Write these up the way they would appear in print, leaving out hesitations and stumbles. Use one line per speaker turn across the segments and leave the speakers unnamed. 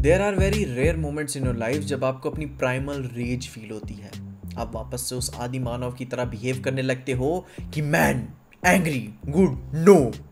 There are very rare moments in your life जब आपको अपनी प्राइमल रेज फील होती है। आप वापस से उस आदि मानव की तरह बिहेव करने लगते हो कि man angry good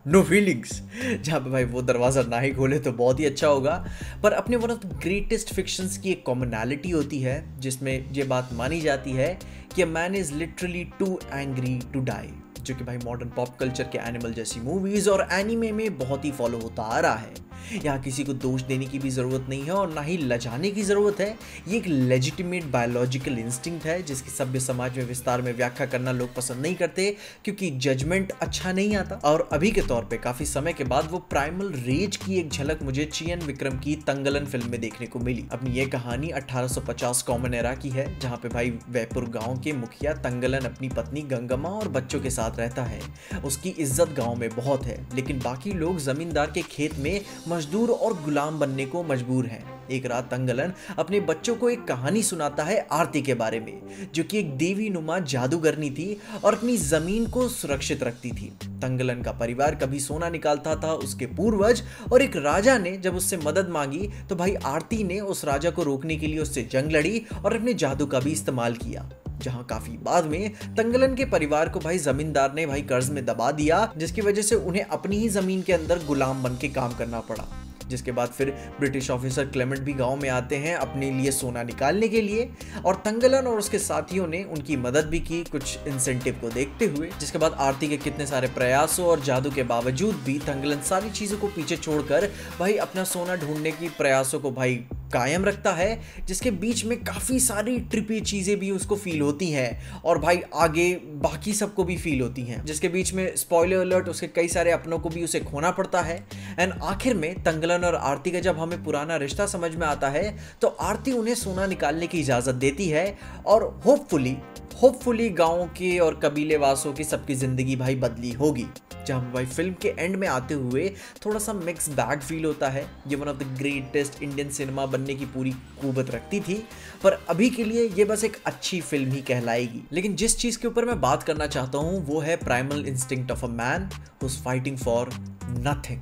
no feelings. जहाँ पे भाई वो दरवाज़ा ना ही खोले तो बहुत ही अच्छा होगा। पर अपने one of the greatest fictions की एक कॉमनैलिटी होती है जिसमें ये बात मानी जाती है कि a man is literally too angry to die, जो कि भाई मॉडर्न पॉप कल्चर के एनिमल जैसी मूवीज़ और एनीमे में बहुत ही फॉलो होता आ रहा है। यहाँ किसी को दोष देने की भी ज़रूरत नहीं है और ना ही लजाने की ज़रूरत है। ये एक लेजिटिमेट बायोलॉजिकल इंस्टिंक्ट है जिसकी सभ्य समाज में विस्तार में व्याख्या करना लोग पसंद नहीं करते क्योंकि जजमेंट अच्छा नहीं आता। और अभी के तौर पे काफ़ी समय के बाद वो प्राइमल रेज की एक झलक मुझे चियन विक्रम की तंगलन फिल्म में देखने को मिली। अपनी ये कहानी 1850 कॉमन एरा की है जहाँ पे भाई वैपुर गाँव के मुखिया तंगलन अपनी पत्नी गंगम्मा और बच्चों के साथ रहता है। उसकी इज्जत गाँव में बहुत है लेकिन बाकी लोग जमींदार के खेत में मजदूर और गुलाम बनने को मजबूर हैं। एक रात तंगलन अपने बच्चों को एक कहानी सुनाता है आरती के बारे में, जो कि एक देवी नुमा जादूगरनी थी और अपनी जमीन को सुरक्षित रखती थी। तंगलन का परिवार कभी सोना निकालता था उसके पूर्वज, और एक राजा ने जब उससे मदद मांगी तो भाई आरती ने उस राजा को रोकने के लिए उससे जंग लड़ी और अपने जादू का भी इस्तेमाल किया। जहां काफी बाद में तंगलन के परिवार को भाई जमींदार ने भाई कर्ज में दबा दिया, जिसकी वजह से उन्हें अपनी ही जमीन के अंदर गुलाम बन के काम करना पड़ा। जिसके बाद फिर ब्रिटिश ऑफिसर क्लेमेंट भी गांव में आते हैं अपने लिए सोना निकालने के लिए, और तंगलन और उसके साथियों ने उनकी मदद भी की कुछ इंसेंटिव को देखते हुए। जिसके बाद आरती के कितने सारे प्रयासों और जादू के बावजूद भी तंगलन सारी चीजों को पीछे छोड़कर भाई अपना सोना ढूंढने की प्रयासों को भाई कायम रखता है, जिसके बीच में काफ़ी सारी ट्रिपी चीज़ें भी उसको फील होती हैं और भाई आगे बाकी सबको भी फील होती हैं, जिसके बीच में स्पॉइलर अलर्ट उसके कई सारे अपनों को भी उसे खोना पड़ता है। एंड आखिर में तंगलन और आरती का जब हमें पुराना रिश्ता समझ में आता है तो आरती उन्हें सोना निकालने की इजाज़त देती है और होपफुली गाँव के और कबीले वासों की सबकी ज़िंदगी भाई बदली होगी। जहाँ भाई फिल्म के एंड में आते हुए थोड़ा सा मिक्स बैग फील होता है। ये one of the greatest Indian cinema बनने की पूरी कुवत रखती थी, पर अभी के लिए ये बस एक अच्छी फिल्म ही कहलाएगी। लेकिन जिस चीज़ के ऊपर मैं बात करना चाहता हूँ वो है primal instinct of a man who is fighting for nothing.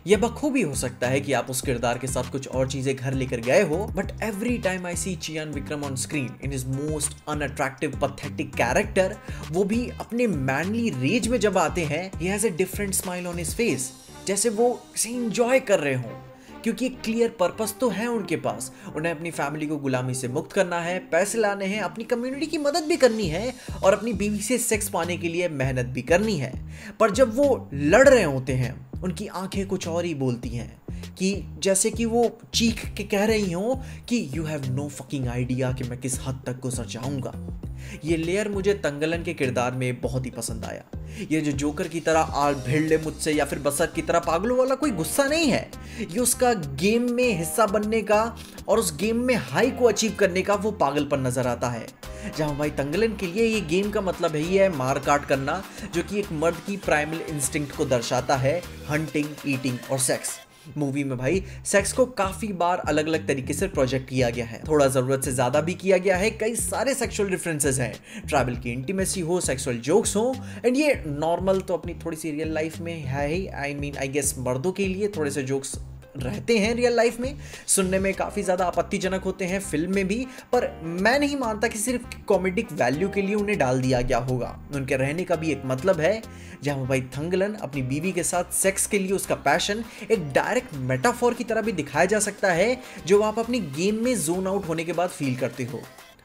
यह बखूबी हो सकता है कि आप उस किरदार के साथ कुछ और चीजें घर लेकर गए हो, but every time I see Chiyaan Vikram on screen in his most unattractive pathetic character, वो भी अपने मैनली रेज में जब आते हैं, he has a different smile on his face, जैसे वो इसे एंजॉय कर रहे हों। क्योंकि एक क्लियर पर्पस तो है उनके पास, उन्हें अपनी फैमिली को गुलामी से मुक्त करना है, पैसे लाने हैं, अपनी कम्युनिटी की मदद भी करनी है और अपनी बीवी से सेक्स पाने के लिए मेहनत भी करनी है। पर जब वो लड़ रहे होते हैं उनकी आंखें कुछ और ही बोलती हैं, कि जैसे कि वो चीख के कह रही हों कि you have no fucking idea कि मैं किस हद तक गुजर जाऊंगा। ये लेयर मुझे तंगलन के किरदार में बहुत ही पसंद आया। ये जो जोकर की तरह आल भिड़ ले मुझसे या फिर बसर की तरह पागलों वाला कोई गुस्सा नहीं है, ये उसका गेम में हिस्सा बनने का और उस गेम में हाई को अचीव करने का वो पागलपन नजर आता है। जहां भाई तंगलन के लिए ये गेम का मतलब ही है मार काट करना, जो कि एक मर्द की प्राइमल इंस्टिंक्ट को दर्शाता है, हंटिंग, ईटिंग और सेक्स। मूवी में भाई सेक्स को काफी बार अलग अलग तरीके से प्रोजेक्ट किया गया है, थोड़ा जरूरत से ज्यादा भी किया गया है। कई सारे सेक्सुअल रेफरेंसेस हैं, ट्रैवल की इंटीमेसी हो, सेक्सुअल जोक्स हो, एंड ये नॉर्मल तो अपनी थोड़ी सी रियल लाइफ में है ही। आई गेस मर्दों के लिए थोड़े से जोक्स रहते हैं रियल लाइफ में, सुनने में काफ़ी ज़्यादा आपत्तिजनक होते हैं फिल्म में भी, पर मैं नहीं मानता कि सिर्फ कॉमेडिक वैल्यू के लिए उन्हें डाल दिया गया होगा। उनके रहने का भी एक मतलब है। जहाँ भाई तंगलन अपनी बीवी के साथ सेक्स के लिए उसका पैशन एक डायरेक्ट मेटाफोर की तरह भी दिखाया जा सकता है, जो आप अपनी गेम में जोन आउट होने के बाद फील करते हो।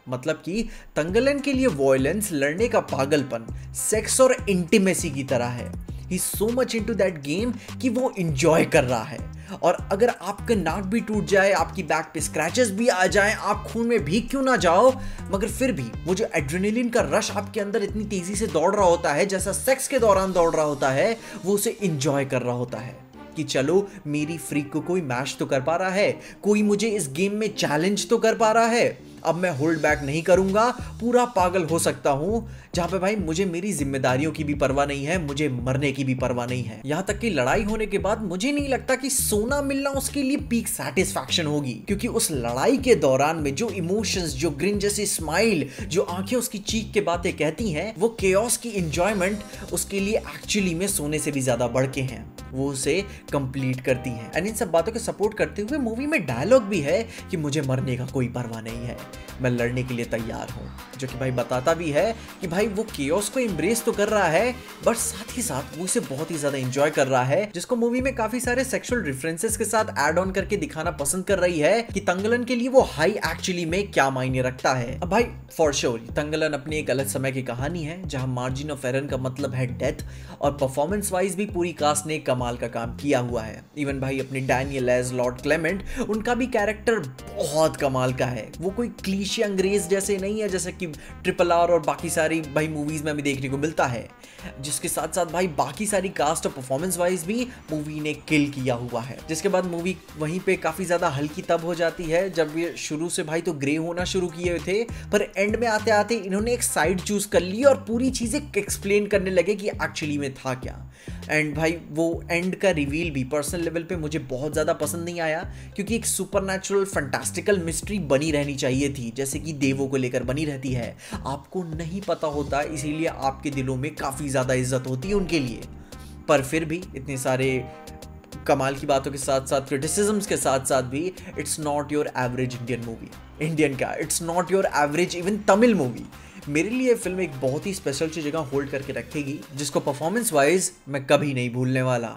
मतलब कि तंगलन के लिए वॉयलेंस, लड़ने का पागलपन, सेक्स और इंटीमेसी की तरह है। He so much into that game कि वो इंजॉय कर रहा है। और अगर आपका नाक भी टूट जाए, आपकी बैक पे स्क्रैचेस भी आ जाएं, आप खून में भीग क्यों ना जाओ, मगर फिर भी वो जो एड्रेनलिन का रश आपके अंदर इतनी तेजी से दौड़ रहा होता है, जैसा सेक्स के दौरान दौड़ रहा होता है, वो उसे इंजॉय कर रहा होता है कि चलो मेरी फ्रीक को कोई मैच तो कर पा रहा है, कोई मुझे इस गेम में चैलेंज तो कर पा रहा है, अब मैं होल्ड बैक नहीं करूंगा, पूरा पागल हो सकता हूं। जहां पे भाई मुझे मेरी जिम्मेदारियों की भी परवाह नहीं है, मुझे मरने की भी परवाह नहीं है। यहां तक कि लड़ाई होने के बाद मुझे नहीं लगता कि सोना मिलना उसके लिए पीक सैटिस्फैक्शन होगी, क्योंकि उस लड़ाई के दौरान में जो इमोशंस, जो ग्रिन जैसी स्माइल, जो आंखें उसकी चीख के बातें कहती हैं, वो केओस की एंजॉयमेंट उसके लिए एक्चुअली में सोने से भी ज्यादा बढ़ के हैं। वो उसे कंप्लीट करती हैं। एंड इन सब बातों के सपोर्ट करते हुए मूवी में डायलॉग भी है कि मुझे मरने का कोई परवाह नहीं है, मैं लड़ने के लिए तैयार हूँ, जो कि भाई बताता भी है कि भाई वो केओस को एम्ब्रेस तो कर रहा है बट साथ ही साथ वो इसे बहुत ही ज्यादा एंजॉय कर रहा है, जिसको मूवी में काफी सारे सेक्सुअल रेफरेंसेस के साथ ऐड ऑन करके दिखाना पसंद कर रही है कि तंगलन के लिए वो हाई एक्चुअली में क्या मायने रखता है। अब भाई फॉर श्योर तंगलन अपनी एक अलग समय की कहानी है जहां मार्जिन ऑफ एरर का मतलब है डेथ, और परफॉर्मेंस वाइज भी पूरी कास्ट ने कमाल का काम किया हुआ है। इवन भाई अपने डैनियल एज लॉर्ड क्लेमेंट, उनका भी कैरेक्टर बहुत कमाल का है। वो कोई क्लीशे अंग्रेज जैसे नहीं है जैसे कि RRR और बाकी सारी भाई मूवीज में हमें देखने को मिलता है, जिसके साथ साथ भाई बाकी सारी कास्ट और परफॉर्मेंस वाइज भी मूवी ने किल किया हुआ है। जिसके बाद मूवी वहीं पे काफी ज्यादा हल्की तब हो जाती है जब ये शुरू से भाई तो ग्रे होना शुरू किए हुए थे, पर एंड में आते आते इन्होंने एक साइड चूज कर ली और पूरी चीजें एक्सप्लेन करने लगे कि एक्चुअली में था क्या। एंड भाई वो एंड का रिवील भी पर्सनल लेवल पे मुझे बहुत ज़्यादा पसंद नहीं आया, क्योंकि एक सुपरनैचुरल फैंटास्टिकल मिस्ट्री बनी रहनी चाहिए थी जैसे कि देवों को लेकर बनी रहती है। आपको नहीं पता होता, इसीलिए आपके दिलों में काफ़ी ज़्यादा इज्जत होती है उनके लिए। पर फिर भी इतने सारे कमाल की बातों के साथ साथ क्रिटिसिज्म्स के साथ साथ भी it's not your average Indian movie. Indian क्या, it's not your average even Tamil movie. मेरे लिए फिल्म एक बहुत ही स्पेशल सी जगह होल्ड करके रखेगी, जिसको परफॉर्मेंस वाइज मैं कभी नहीं भूलने वाला।